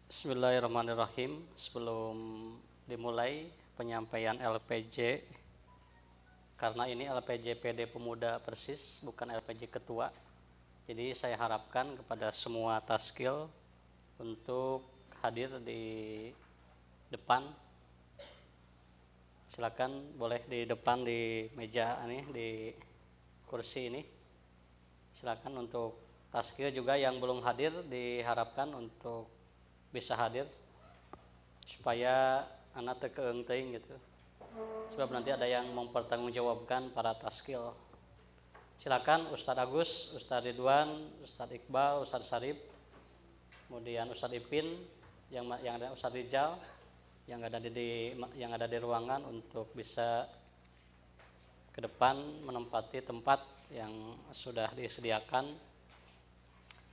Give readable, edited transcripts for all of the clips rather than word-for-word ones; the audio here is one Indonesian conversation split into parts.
Bismillahirrahmanirrahim. Sebelum dimulai penyampaian LPJ, karena ini LPJ PD Pemuda Persis, bukan LPJ Ketua, jadi saya harapkan kepada semua taskil untuk hadir di depan. Silakan boleh di depan di meja ini, di kursi ini. Silakan untuk taskil juga yang belum hadir diharapkan untuk bisa hadir supaya anak tekeung teuing gitu. Sebab nanti ada yang mempertanggungjawabkan para taskil. Silakan Ustadz Agus, Ustadz Ridwan, Ustadz Iqbal, Ustadz Sarip, kemudian Ustadz Ipin, yang ada Ustadz Rijal, yang ada di ruangan untuk bisa ke depan menempati tempat yang sudah disediakan,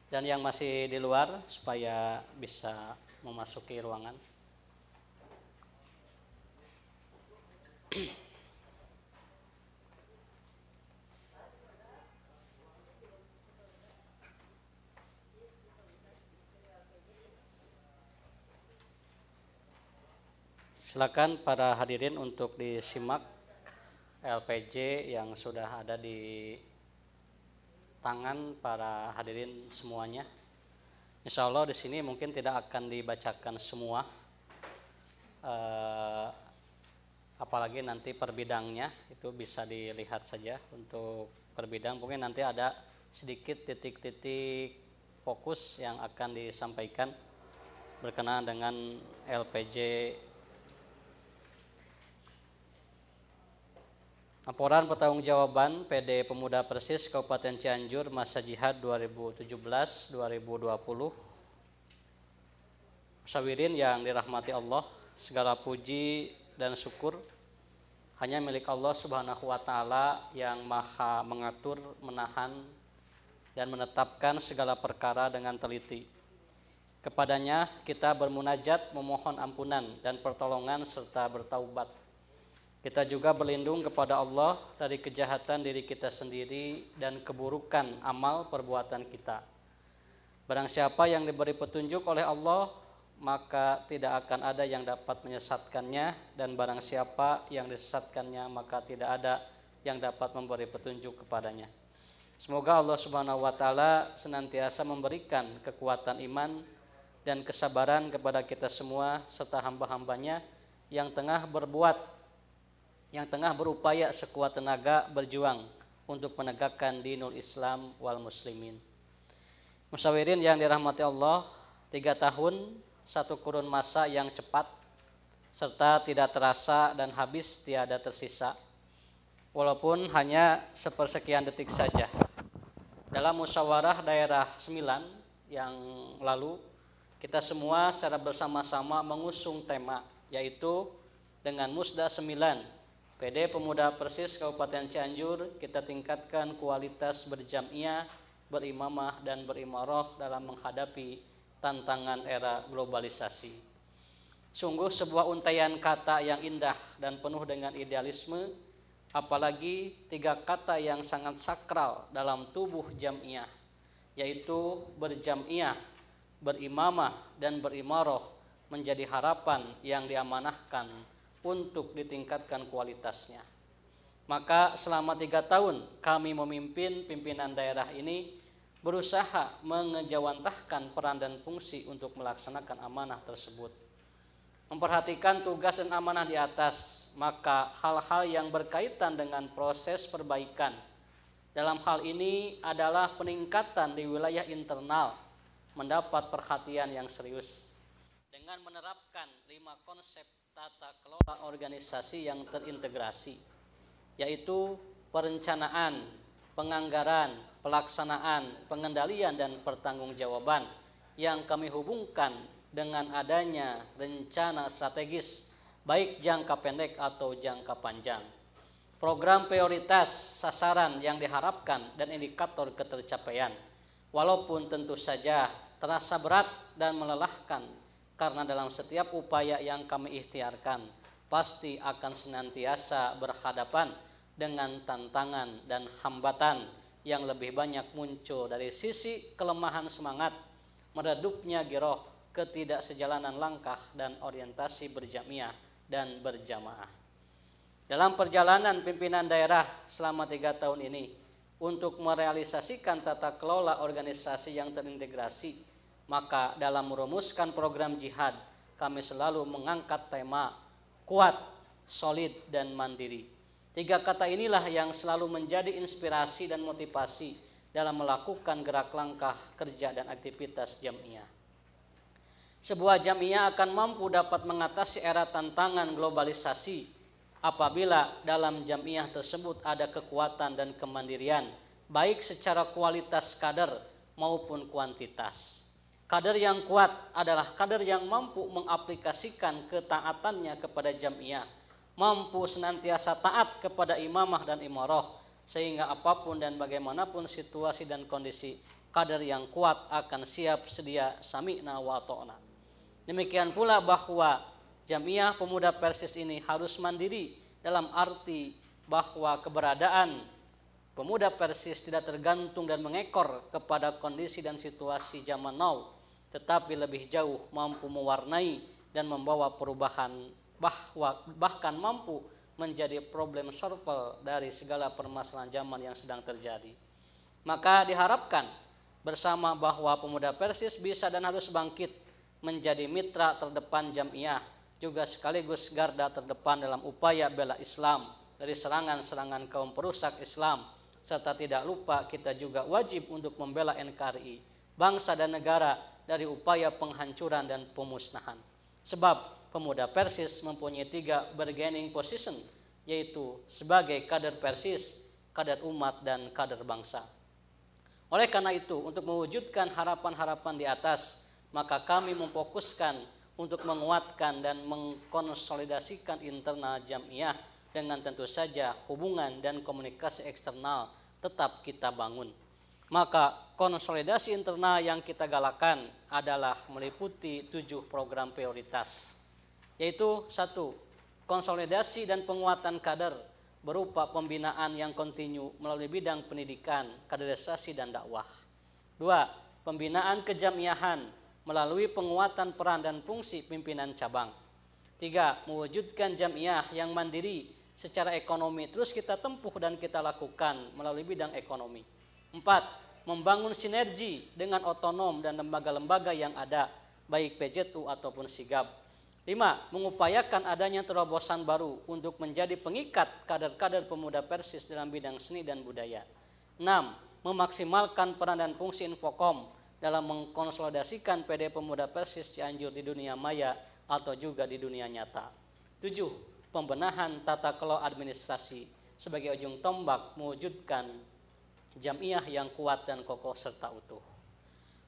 dan yang masih di luar supaya bisa memasuki ruangan. Silakan para hadirin untuk disimak LPJ yang sudah ada di tangan para hadirin semuanya. Insya Allah di sini mungkin tidak akan dibacakan semua, apalagi nanti per bidangnya itu bisa dilihat saja. Untuk per bidang mungkin nanti ada sedikit titik-titik fokus yang akan disampaikan berkenaan dengan LPJ. Laporan pertanggungjawaban PD Pemuda Persis Kabupaten Cianjur masa jihad 2017-2020. Musyawirin yang dirahmati Allah, segala puji dan syukur hanya milik Allah Subhanahu wa taala yang Maha mengatur, menahan dan menetapkan segala perkara dengan teliti. Kepadanya kita bermunajat, memohon ampunan dan pertolongan serta bertaubat. Kita juga berlindung kepada Allah dari kejahatan diri kita sendiri dan keburukan amal perbuatan kita. Barang siapa yang diberi petunjuk oleh Allah, maka tidak akan ada yang dapat menyesatkannya, dan barang siapa yang disesatkannya, maka tidak ada yang dapat memberi petunjuk kepadanya. Semoga Allah Subhanahu wa taala senantiasa memberikan kekuatan iman dan kesabaran kepada kita semua serta hamba-hambanya yang tengah berupaya sekuat tenaga berjuang untuk menegakkan dinul Islam wal muslimin. Musyawirin yang dirahmati Allah, 3 tahun, 1 kurun masa yang cepat serta tidak terasa dan habis tiada tersisa, walaupun hanya sepersekian detik saja. Dalam musyawarah daerah 9 yang lalu, kita semua secara bersama-sama mengusung tema, yaitu dengan Musda 9 PD Pemuda Persis Kabupaten Cianjur, kita tingkatkan kualitas berjamiah, berimamah dan berimarah dalam menghadapi tantangan era globalisasi. Sungguh sebuah untaian kata yang indah dan penuh dengan idealisme, apalagi 3 kata yang sangat sakral dalam tubuh jamiah, yaitu berjamiah, berimamah dan berimarah, menjadi harapan yang diamanahkan untuk ditingkatkan kualitasnya. Maka selama 3 tahun kami memimpin pimpinan daerah ini berusaha mengejawantahkan peran dan fungsi untuk melaksanakan amanah tersebut. Memperhatikan tugas dan amanah di atas, maka hal-hal yang berkaitan dengan proses perbaikan dalam hal ini adalah peningkatan di wilayah internal mendapat perhatian yang serius dengan menerapkan 5 konsep tata kelola organisasi yang terintegrasi, yaitu perencanaan, penganggaran, pelaksanaan, pengendalian, dan pertanggungjawaban yang kami hubungkan dengan adanya rencana strategis baik jangka pendek atau jangka panjang, program prioritas, sasaran yang diharapkan, dan indikator ketercapaian. Walaupun tentu saja terasa berat dan melelahkan, karena dalam setiap upaya yang kami ikhtiarkan pasti akan senantiasa berhadapan dengan tantangan dan hambatan yang lebih banyak muncul dari sisi kelemahan semangat, meredupnya giroh, ketidaksejalanan langkah dan orientasi berjamiah dan berjamaah. Dalam perjalanan pimpinan daerah selama 3 tahun ini untuk merealisasikan tata kelola organisasi yang terintegrasi, maka dalam merumuskan program jihad, kami selalu mengangkat tema kuat, solid, dan mandiri. 3 kata inilah yang selalu menjadi inspirasi dan motivasi dalam melakukan gerak langkah kerja dan aktivitas jamiah. Sebuah jamiah akan mampu dapat mengatasi era tantangan globalisasi apabila dalam jamiah tersebut ada kekuatan dan kemandirian, baik secara kualitas kader maupun kuantitas. Kader yang kuat adalah kader yang mampu mengaplikasikan ketaatannya kepada jamiah, mampu senantiasa taat kepada imamah dan imarah, sehingga apapun dan bagaimanapun situasi dan kondisi, kader yang kuat akan siap sedia sami'na wa ta'na. Demikian pula bahwa Jamiah Pemuda Persis ini harus mandiri dalam arti bahwa keberadaan Pemuda Persis tidak tergantung dan mengekor kepada kondisi dan situasi zaman now, tetapi lebih jauh mampu mewarnai dan membawa perubahan, bahkan mampu menjadi problem solver dari segala permasalahan zaman yang sedang terjadi. Maka diharapkan bersama bahwa Pemuda Persis bisa dan harus bangkit menjadi mitra terdepan jamiah, juga sekaligus garda terdepan dalam upaya bela Islam dari serangan-serangan kaum perusak Islam, serta tidak lupa kita juga wajib untuk membela NKRI, bangsa dan negara dari upaya penghancuran dan pemusnahan. Sebab Pemuda Persis mempunyai 3 bargaining position, yaitu sebagai kader Persis, kader umat, dan kader bangsa. Oleh karena itu, untuk mewujudkan harapan-harapan di atas, maka kami memfokuskan untuk menguatkan dan mengkonsolidasikan internal jamiah dengan tentu saja hubungan dan komunikasi eksternal tetap kita bangun. Maka konsolidasi internal yang kita galakan adalah meliputi 7 program prioritas, yaitu 1. Konsolidasi dan penguatan kader berupa pembinaan yang kontinu melalui bidang pendidikan, kaderisasi, dan dakwah. 2. Pembinaan kejamiahan melalui penguatan peran dan fungsi pimpinan cabang. 3. Mewujudkan jamiah yang mandiri secara ekonomi terus kita tempuh dan kita lakukan melalui bidang ekonomi. 4. Membangun sinergi dengan otonom dan lembaga-lembaga yang ada, baik PJTU ataupun SIGAB. 5. Mengupayakan adanya terobosan baru untuk menjadi pengikat kader-kader Pemuda Persis dalam bidang seni dan budaya. 6. Memaksimalkan peran dan fungsi Infocom dalam mengkonsolidasikan PD Pemuda Persis Cianjur di dunia maya atau juga di dunia nyata. 7. Pembenahan tata kelola administrasi sebagai ujung tombak mewujudkan jamiah yang kuat dan kokoh serta utuh.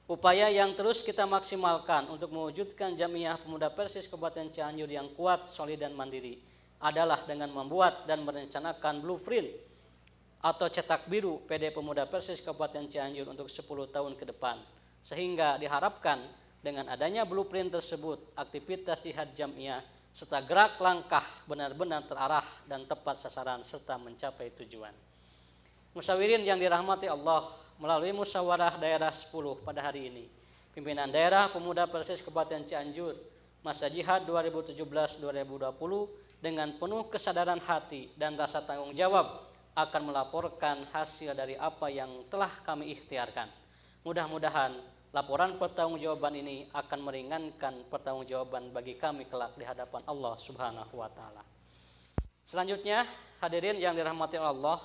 Upaya yang terus kita maksimalkan untuk mewujudkan jamiah Pemuda Persis Kabupaten Cianjur yang kuat, solid, dan mandiri adalah dengan membuat dan merencanakan blueprint atau cetak biru PD Pemuda Persis Kabupaten Cianjur untuk 10 tahun ke depan. Sehingga diharapkan dengan adanya blueprint tersebut, aktivitas jihad jamiah serta gerak langkah benar-benar terarah dan tepat sasaran serta mencapai tujuan. Musyawirin yang dirahmati Allah, melalui musyawarah daerah 10 pada hari ini, pimpinan daerah Pemuda Persis Kabupaten Cianjur masa jihad 2017-2020 dengan penuh kesadaran hati dan rasa tanggung jawab akan melaporkan hasil dari apa yang telah kami ikhtiarkan. Mudah-mudahan laporan pertanggungjawaban ini akan meringankan pertanggungjawaban bagi kami kelak di hadapan Allah Subhanahu wa taala. Selanjutnya, hadirin yang dirahmati Allah,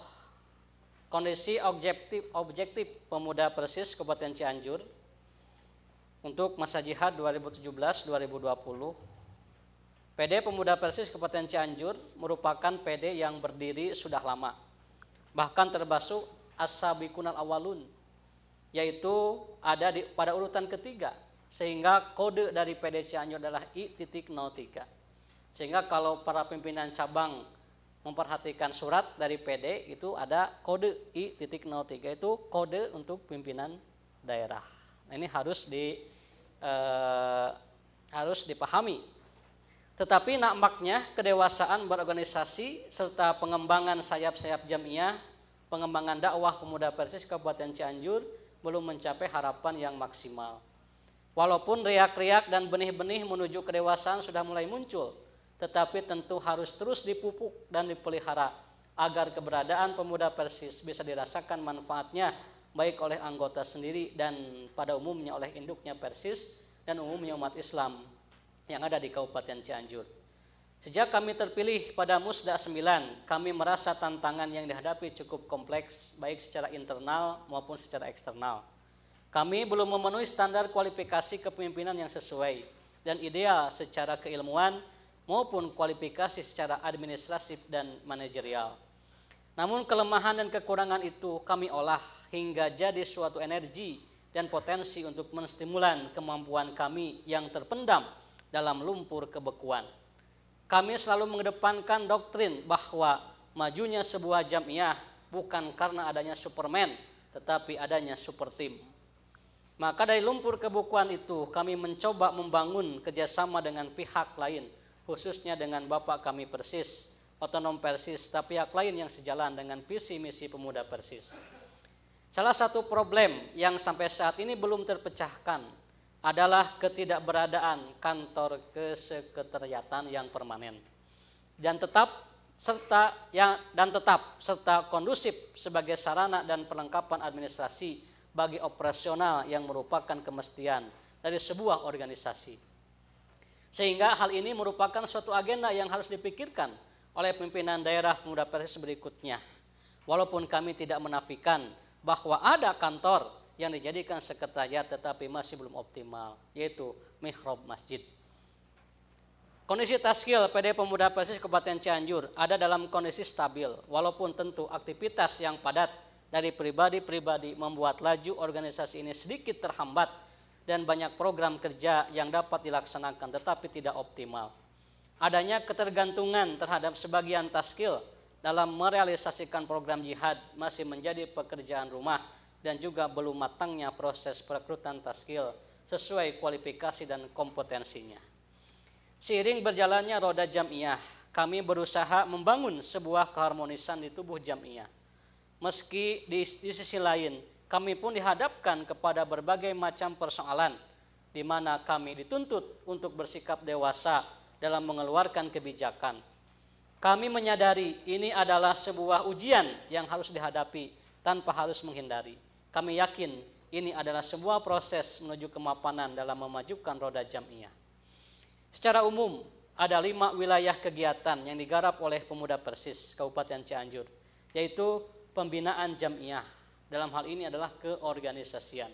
kondisi objektif Pemuda Persis Kabupaten Cianjur untuk masa jihad 2017-2020. PD Pemuda Persis Kabupaten Cianjur merupakan PD yang berdiri sudah lama, bahkan termasuk as-sabiqunal awalun, yaitu ada pada urutan ketiga, sehingga kode dari PD Cianjur adalah I.03. Sehingga kalau para pimpinan cabang memperhatikan surat dari PD itu ada kode I.03, itu kode untuk pimpinan daerah. Nah, ini harus dipahami. Tetapi nampaknya kedewasaan berorganisasi serta pengembangan sayap-sayap jamiah, pengembangan dakwah Pemuda Persis Kabupaten Cianjur belum mencapai harapan yang maksimal. Walaupun riak-riak dan benih-benih menuju kedewasaan sudah mulai muncul, tetapi tentu harus terus dipupuk dan dipelihara agar keberadaan pemuda Persis bisa dirasakan manfaatnya baik oleh anggota sendiri dan pada umumnya oleh induknya Persis dan umumnya umat Islam yang ada di Kabupaten Cianjur. Sejak kami terpilih pada Musda 9, kami merasa tantangan yang dihadapi cukup kompleks baik secara internal maupun secara eksternal. Kami belum memenuhi standar kualifikasi kepemimpinan yang sesuai dan ideal secara keilmuan maupun kualifikasi secara administratif dan manajerial. Namun kelemahan dan kekurangan itu kami olah hingga jadi suatu energi dan potensi untuk menstimulan kemampuan kami yang terpendam dalam lumpur kebekuan. Kami selalu mengedepankan doktrin bahwa majunya sebuah jamiah bukan karena adanya Superman, tetapi adanya super team. Maka dari lumpur kebekuan itu kami mencoba membangun kerjasama dengan pihak lain, khususnya dengan Bapak kami Persis, Otonom Persis, dan pihak lain yang sejalan dengan visi misi pemuda Persis. Salah satu problem yang sampai saat ini belum terpecahkan adalah ketidakberadaan kantor kesekretariatan yang permanen dan tetap serta kondusif sebagai sarana dan perlengkapan administrasi bagi operasional yang merupakan kemestian dari sebuah organisasi. Sehingga hal ini merupakan suatu agenda yang harus dipikirkan oleh pimpinan daerah pemuda Persis berikutnya. Walaupun kami tidak menafikan bahwa ada kantor yang dijadikan sekretariat tetapi masih belum optimal, yaitu mihrab masjid. Kondisi taskil PD Pemuda Persis Kabupaten Cianjur ada dalam kondisi stabil, walaupun tentu aktivitas yang padat dari pribadi-pribadi membuat laju organisasi ini sedikit terhambat dan banyak program kerja yang dapat dilaksanakan tetapi tidak optimal. Adanya ketergantungan terhadap sebagian taskil dalam merealisasikan program jihad masih menjadi pekerjaan rumah dan juga belum matangnya proses perekrutan taskil sesuai kualifikasi dan kompetensinya. Seiring berjalannya roda jamiah, kami berusaha membangun sebuah keharmonisan di tubuh jamiah. Meski di sisi lain, kami pun dihadapkan kepada berbagai macam persoalan di mana kami dituntut untuk bersikap dewasa dalam mengeluarkan kebijakan. Kami menyadari ini adalah sebuah ujian yang harus dihadapi tanpa harus menghindari. Kami yakin ini adalah sebuah proses menuju kemapanan dalam memajukan roda jamiah. Secara umum, ada 5 wilayah kegiatan yang digarap oleh Pemuda Persis Kabupaten Cianjur, yaitu pembinaan jamiah, dalam hal ini adalah keorganisasian.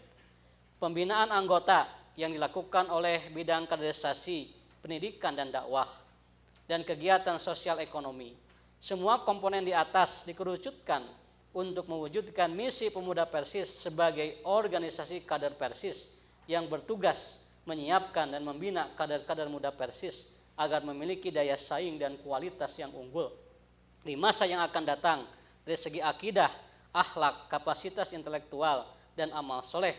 Pembinaan anggota yang dilakukan oleh bidang kaderisasi, pendidikan dan dakwah, dan kegiatan sosial ekonomi. Semua komponen di atas dikerucutkan untuk mewujudkan misi Pemuda Persis sebagai organisasi kader Persis yang bertugas menyiapkan dan membina kader-kader muda Persis agar memiliki daya saing dan kualitas yang unggul di masa yang akan datang. Dari segi akidah, akhlak, kapasitas intelektual, dan amal soleh,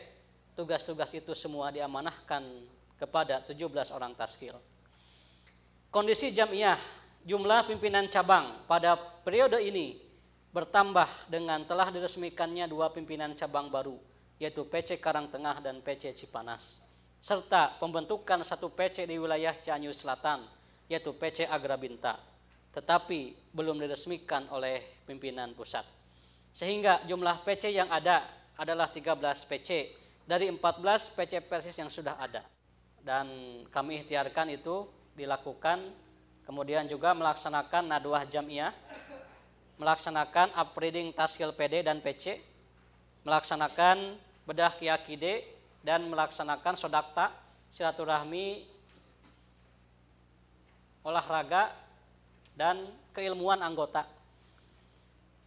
tugas-tugas itu semua diamanahkan kepada 17 orang taskil. Kondisi jamiah, jumlah pimpinan cabang pada periode ini bertambah dengan telah diresmikannya 2 pimpinan cabang baru, yaitu PC Karangtengah dan PC Cipanas, serta pembentukan 1 PC di wilayah Cianjur Selatan, yaitu PC Agrabinta, tetapi belum diresmikan oleh pimpinan pusat. Sehingga jumlah PC yang ada adalah 13 PC dari 14 PC Persis yang sudah ada. Dan kami ikhtiarkan itu dilakukan, kemudian juga melaksanakan nadwah jamiah, melaksanakan upgrading taskil PD dan PC, melaksanakan bedah kiakide, dan melaksanakan sodakta, silaturahmi, olahraga, dan keilmuan anggota.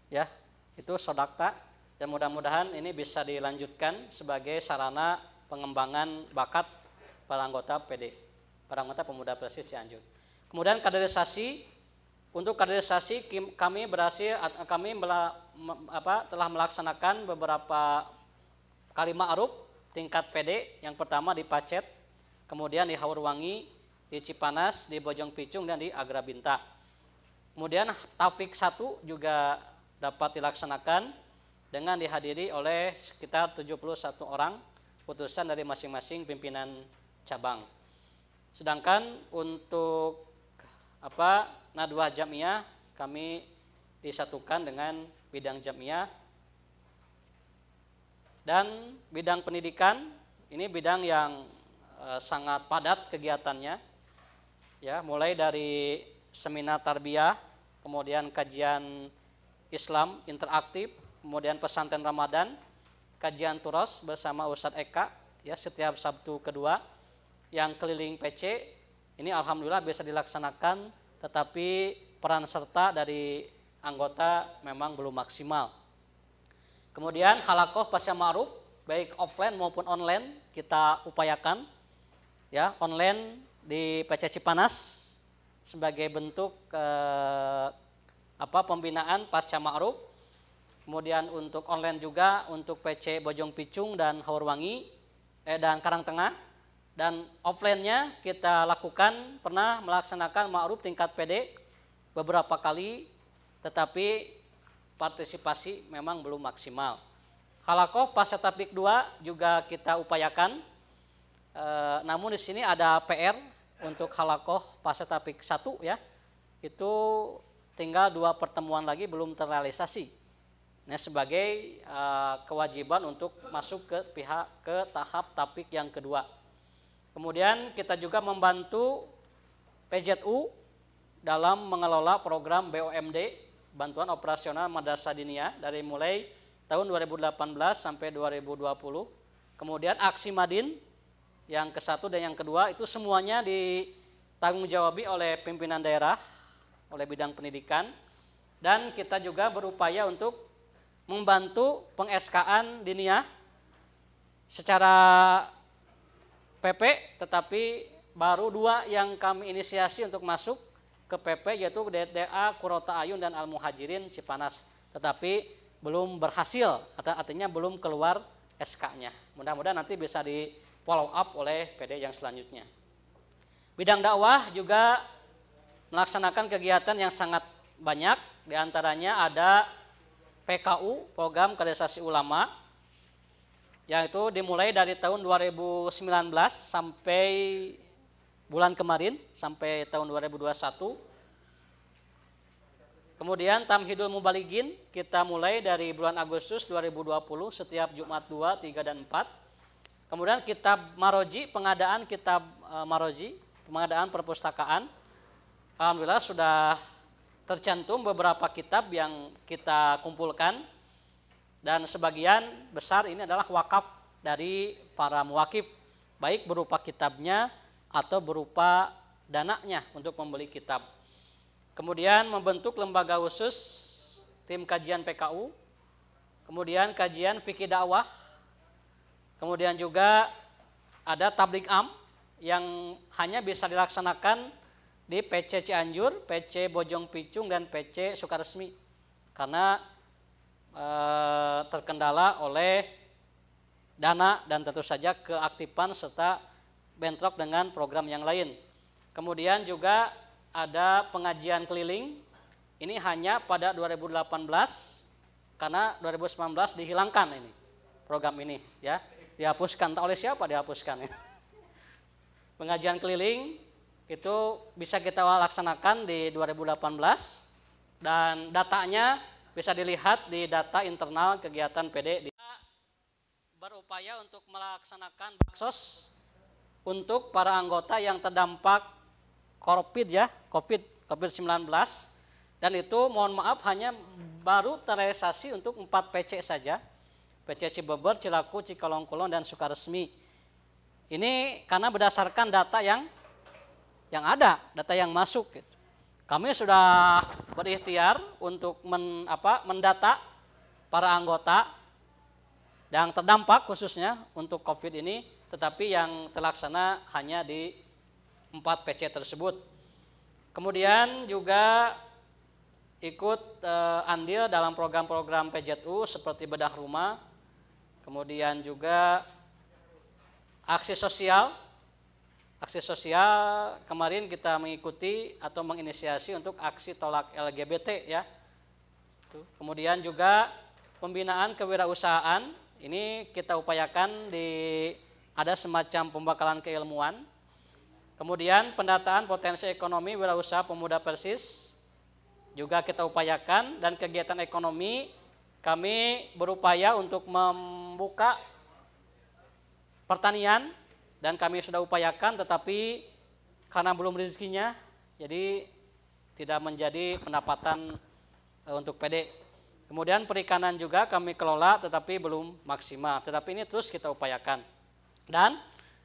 Ya, itu sodakta, dan mudah-mudahan ini bisa dilanjutkan sebagai sarana pengembangan bakat para anggota PD, para anggota Pemuda Persis Cianjur. Kemudian kaderisasi, untuk kaderisasi kami telah melaksanakan beberapa kali ma'ruf tingkat PD. Yang pertama di Pacet, kemudian di Haurwangi, di Cipanas, di Bojong Picung, dan di Agrabinta. Kemudian Taufik 1 juga dapat dilaksanakan dengan dihadiri oleh sekitar 71 orang putusan dari masing-masing pimpinan cabang. Sedangkan untuk nadwah jamiah kami disatukan dengan bidang jamiah. Dan bidang pendidikan ini bidang yang sangat padat kegiatannya, ya, mulai dari seminar tarbiyah, kemudian kajian Islam interaktif, kemudian pesantren Ramadan, kajian turos bersama Ustadz Eka, ya, setiap Sabtu kedua, yang keliling PC ini alhamdulillah bisa dilaksanakan, tetapi peran serta dari anggota memang belum maksimal. Kemudian halakoh pasca ma'ruf baik offline maupun online kita upayakan, ya, online di PC Cipanas sebagai bentuk pembinaan pasca ma'ruf. Kemudian untuk online juga untuk PC Bojong Picung dan Haurwangi dan Karangtengah. Dan offline-nya kita lakukan pernah melaksanakan ma'ruf tingkat PD beberapa kali, tetapi partisipasi memang belum maksimal. Halakoh pasca tablik 2 juga kita upayakan, namun di sini ada PR untuk halakoh pasca tablik 1, ya, itu tinggal 2 pertemuan lagi belum terrealisasi. Nah, sebagai kewajiban untuk masuk ke tahap tablik yang kedua. Kemudian kita juga membantu PZU dalam mengelola program BOMD, Bantuan Operasional Madrasah Diniyah, dari mulai tahun 2018 sampai 2020. Kemudian aksi Madin yang ke-1 dan yang kedua itu semuanya ditanggung jawabi oleh pimpinan daerah, oleh bidang pendidikan. Dan kita juga berupaya untuk membantu peng-SK-an Diniyah secara PP, tetapi baru 2 yang kami inisiasi untuk masuk ke PP, yaitu DDA Kurota Ayun dan Al Muhajirin Cipanas, tetapi belum berhasil, artinya belum keluar SK-nya. Mudah-mudahan nanti bisa di follow up oleh PD yang selanjutnya. Bidang dakwah juga melaksanakan kegiatan yang sangat banyak, diantaranya ada PKU, Program Kaderisasi Ulama, yaitu dimulai dari tahun 2019 sampai bulan kemarin, sampai tahun 2021. Kemudian Tamhidul Mubaligin kita mulai dari bulan Agustus 2020 setiap Jumat 2, 3, dan 4. Kemudian kitab Maroji, pengadaan kitab Maroji, pengadaan perpustakaan. Alhamdulillah sudah tercantum beberapa kitab yang kita kumpulkan, dan sebagian besar ini adalah wakaf dari para muwakif, baik berupa kitabnya atau berupa dananya untuk membeli kitab. Kemudian membentuk lembaga khusus tim kajian PKU, kemudian kajian fikih dakwah, kemudian juga ada tablik am yang hanya bisa dilaksanakan di PC Cianjur, PC Bojong Picung, dan PC Sukaresmi karena terkendala oleh dana dan tentu saja keaktifan serta bentrok dengan program yang lain. Kemudian juga ada pengajian keliling, ini hanya pada 2018 karena 2019 dihilangkan ini program ini, ya, dihapuskan. Tak oleh siapa dihapuskan. Pengajian keliling itu bisa kita laksanakan di 2018 dan datanya bisa dilihat di data internal kegiatan PD. Berupaya untuk melaksanakan baksos untuk para anggota yang terdampak COVID-19, dan itu mohon maaf hanya baru terrealisasi untuk 4 PC saja, PC Cibeber, Cilaku, Cikalongkulon, dan Sukaresmi. Ini karena berdasarkan data yang ada, data yang masuk. Kami sudah berikhtiar untuk mendata para anggota yang terdampak khususnya untuk COVID ini, tetapi yang terlaksana hanya di 4 PC tersebut. Kemudian juga ikut andil dalam program-program PZU seperti bedah rumah, kemudian juga aksi sosial. Aksi sosial kemarin kita mengikuti atau menginisiasi untuk aksi tolak LGBT, ya. Kemudian juga pembinaan kewirausahaan, Ini kita upayakan ada semacam pembekalan keilmuan. Kemudian pendataan potensi ekonomi wirausaha pemuda Persis juga kita upayakan, dan kegiatan ekonomi kami berupaya untuk membuka pertanian dan kami sudah upayakan, tetapi karena belum rezekinya jadi tidak menjadi pendapatan untuk PD. Kemudian perikanan juga kami kelola tetapi belum maksimal, tetapi ini terus kita upayakan. Dan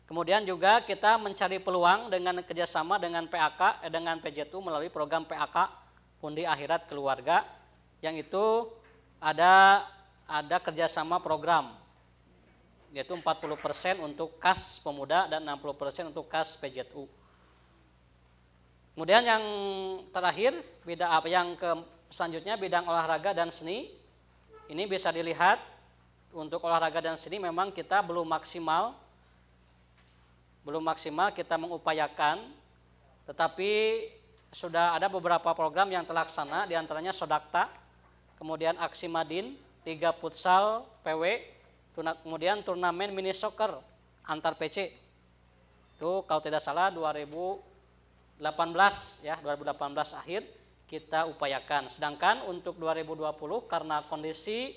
kemudian juga kita mencari peluang dengan kerjasama dengan PAK, dengan PJTU melalui program PAK Pundi Akhirat Keluarga, yang itu ada kerjasama program, yaitu 40% untuk kas pemuda dan 60% untuk kas PJTU. Kemudian yang terakhir, selanjutnya bidang olahraga dan seni. Ini bisa dilihat untuk olahraga dan seni memang kita belum maksimal kita mengupayakan, tetapi sudah ada beberapa program yang terlaksana, diantaranya Sodakta, kemudian Aksi Madin, Liga Futsal PW, kemudian turnamen mini soccer antar PC. Itu kalau tidak salah 2018 akhir kita upayakan. Sedangkan untuk 2020 karena kondisi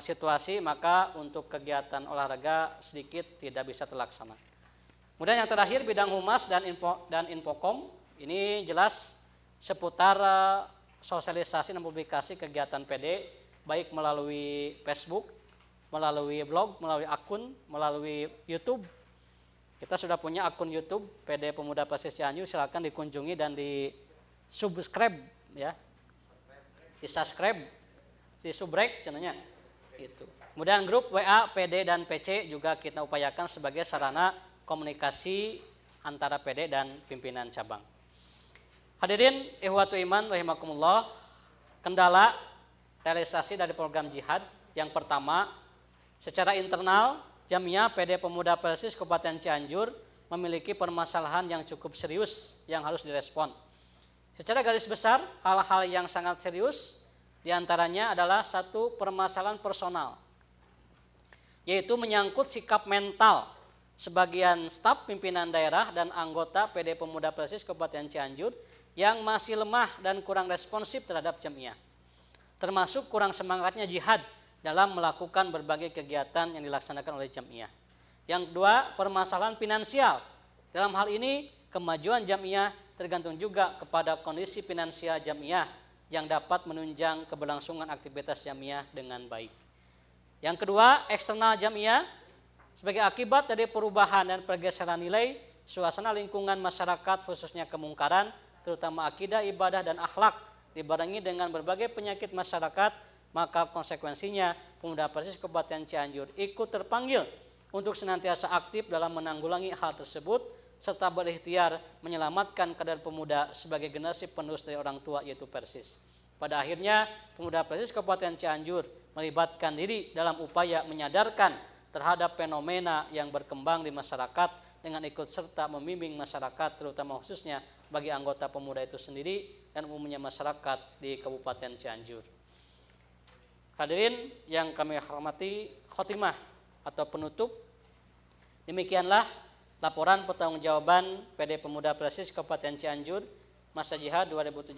situasi, maka untuk kegiatan olahraga sedikit tidak bisa terlaksana. Kemudian yang terakhir bidang humas dan infokom. Ini jelas seputar sosialisasi dan publikasi kegiatan PD, baik melalui Facebook, melalui blog, melalui akun, melalui YouTube. Kita sudah punya akun YouTube PD Pemuda Persis Cianjur, silakan dikunjungi dan di subscribe ya. Di subscribe, di subrek channelnya itu. Kemudian grup WA PD dan PC juga kita upayakan sebagai sarana komunikasi antara PD dan pimpinan cabang. Hadirin ikhwatu iman rahimakumullah, kendala realisasi dari program jihad yang pertama, secara internal Jamiah PD Pemuda Persis Kabupaten Cianjur memiliki permasalahan yang cukup serius yang harus direspon. Secara garis besar, hal-hal yang sangat serius diantaranya adalah satu, permasalahan personal, yaitu menyangkut sikap mental sebagian staf pimpinan daerah dan anggota PD Pemuda Persis Kabupaten Cianjur yang masih lemah dan kurang responsif terhadap Jamiah, termasuk kurang semangatnya jihad dalam melakukan berbagai kegiatan yang dilaksanakan oleh Jamiah. Yang kedua, permasalahan finansial. Dalam hal ini, kemajuan Jamiah tergantung juga kepada kondisi finansial Jamiah yang dapat menunjang keberlangsungan aktivitas Jamiah dengan baik. Yang kedua, eksternal Jamiah sebagai akibat dari perubahan dan pergeseran nilai, suasana lingkungan masyarakat khususnya kemungkaran, terutama akidah, ibadah, dan akhlak dibarengi dengan berbagai penyakit masyarakat, maka konsekuensinya Pemuda Persis Kabupaten Cianjur ikut terpanggil untuk senantiasa aktif dalam menanggulangi hal tersebut serta berikhtiar menyelamatkan kader pemuda sebagai generasi penerus dari orang tua yaitu Persis. Pada akhirnya Pemuda Persis Kabupaten Cianjur melibatkan diri dalam upaya menyadarkan terhadap fenomena yang berkembang di masyarakat dengan ikut serta membimbing masyarakat, terutama khususnya bagi anggota pemuda itu sendiri dan umumnya masyarakat di Kabupaten Cianjur. Hadirin yang kami hormati, khotimah atau penutup, demikianlah laporan pertanggungjawaban PD Pemuda Persis Kabupaten Cianjur masa jihad 2017-2020.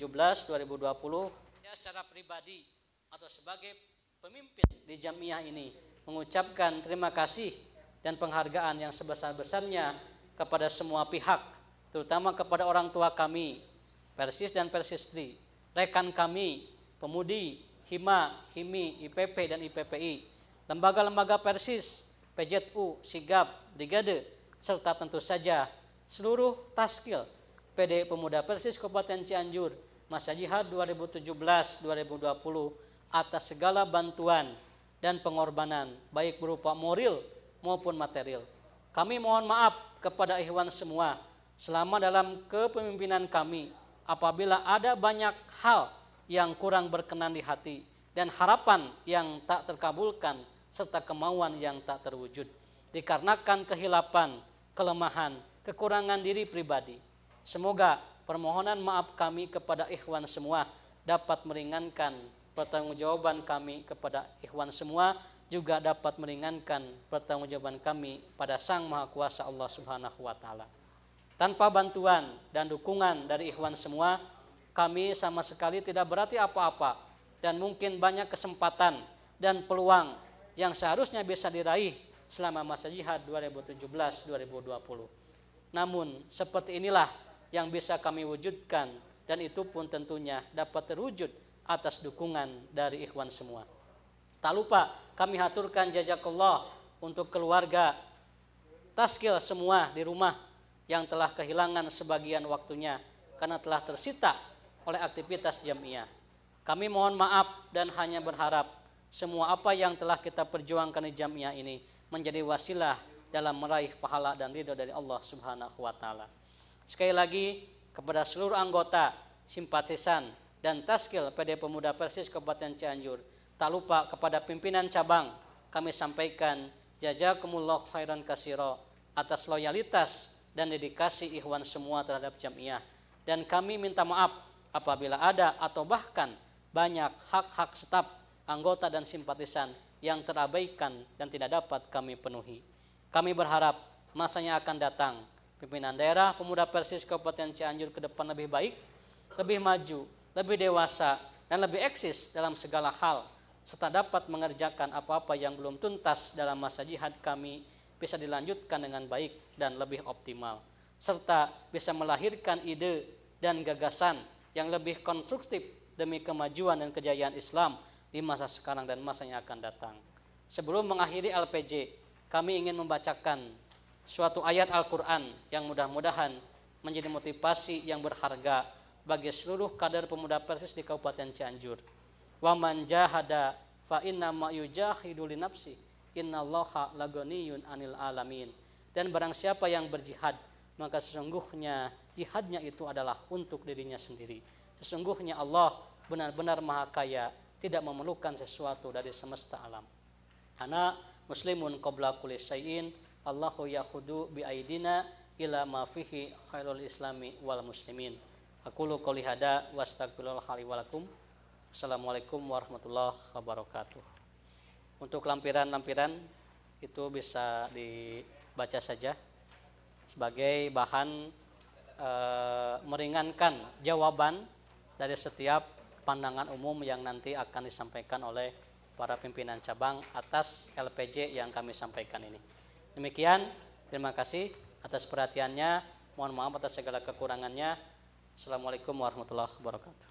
Secara pribadi atau sebagai pemimpin di Jamiah ini mengucapkan terima kasih dan penghargaan yang sebesar-besarnya kepada semua pihak, terutama kepada orang tua kami, Persis dan Persistri, rekan kami, Pemudi, Hima, Himi, IPP dan IPPI, lembaga-lembaga Persis, PJTU, Sigap, Brigade, serta tentu saja seluruh taskil PD Pemuda Persis Kabupaten Cianjur masa jihad 2017-2020 atas segala bantuan dan pengorbanan baik berupa moral maupun material. Kami mohon maaf kepada ikhwan semua selama dalam kepemimpinan kami apabila ada banyak hal yang kurang berkenan di hati dan harapan yang tak terkabulkan serta kemauan yang tak terwujud dikarenakan kehilapan, kelemahan, kekurangan diri pribadi. Semoga permohonan maaf kami kepada ikhwan semua dapat meringankan pertanggungjawaban kami kepada ikhwan semua juga dapat meringankan pertanggungjawaban kami pada Sang Maha Kuasa Allah Subhanahu wa taala. Tanpa bantuan dan dukungan dari ikhwan semua, kami sama sekali tidak berarti apa-apa dan mungkin banyak kesempatan dan peluang yang seharusnya bisa diraih selama masa jihad 2017-2020. Namun seperti inilah yang bisa kami wujudkan, dan itu pun tentunya dapat terwujud atas dukungan dari ikhwan semua. Tak lupa kami haturkan jazakallah untuk keluarga Taskil semua di rumah yang telah kehilangan sebagian waktunya karena telah tersita oleh aktivitas jamiah. Kami mohon maaf dan hanya berharap semua apa yang telah kita perjuangkan di jamiah ini menjadi wasilah dalam meraih pahala dan ridho dari Allah Subhanahu wa taala. Sekali lagi kepada seluruh anggota, simpatisan dan Taskil PD Pemuda Persis Kabupaten Cianjur, tak lupa kepada pimpinan cabang kami sampaikan jazakumullah khairan katsira atas loyalitas dan dedikasi ikhwan semua terhadap jamiah, dan kami minta maaf apabila ada atau bahkan banyak hak-hak staf, anggota dan simpatisan yang terabaikan dan tidak dapat kami penuhi. Kami berharap masanya akan datang pimpinan daerah Pemuda Persis Kabupaten Cianjur ke depan lebih baik, lebih maju, lebih dewasa dan lebih eksis dalam segala hal, serta dapat mengerjakan apa-apa yang belum tuntas dalam masa jihad kami bisa dilanjutkan dengan baik dan lebih optimal, serta bisa melahirkan ide dan gagasan yang lebih konstruktif demi kemajuan dan kejayaan Islam di masa sekarang dan masa yang akan datang. Sebelum mengakhiri LPJ, kami ingin membacakan suatu ayat Al-Quran yang mudah-mudahan menjadi motivasi yang berharga bagi seluruh kader Pemuda Persis di Kabupaten Cianjur. Wa man jahada fa inna ma yujahidu li nafsi innallaha laganiyun anil alamin. Dan barang siapa yang berjihad, maka sesungguhnya jihadnya itu adalah untuk dirinya sendiri. Sesungguhnya Allah benar-benar maha kaya, tidak memerlukan sesuatu dari semesta alam. Ana muslimun qabla kulli syai'in, Allahu yakhudu bi aidina ila ma fihi khairul islami wal muslimin. Aqulu qouli hada wa astaghfirullah li wa lakum. Assalamualaikum warahmatullahi wabarakatuh. Untuk lampiran-lampiran itu bisa dibaca saja sebagai bahan meringankan jawaban dari setiap pandangan umum yang nanti akan disampaikan oleh para pimpinan cabang atas LPJ yang kami sampaikan ini. Demikian, terima kasih atas perhatiannya. Mohon maaf atas segala kekurangannya. Assalamualaikum warahmatullahi wabarakatuh.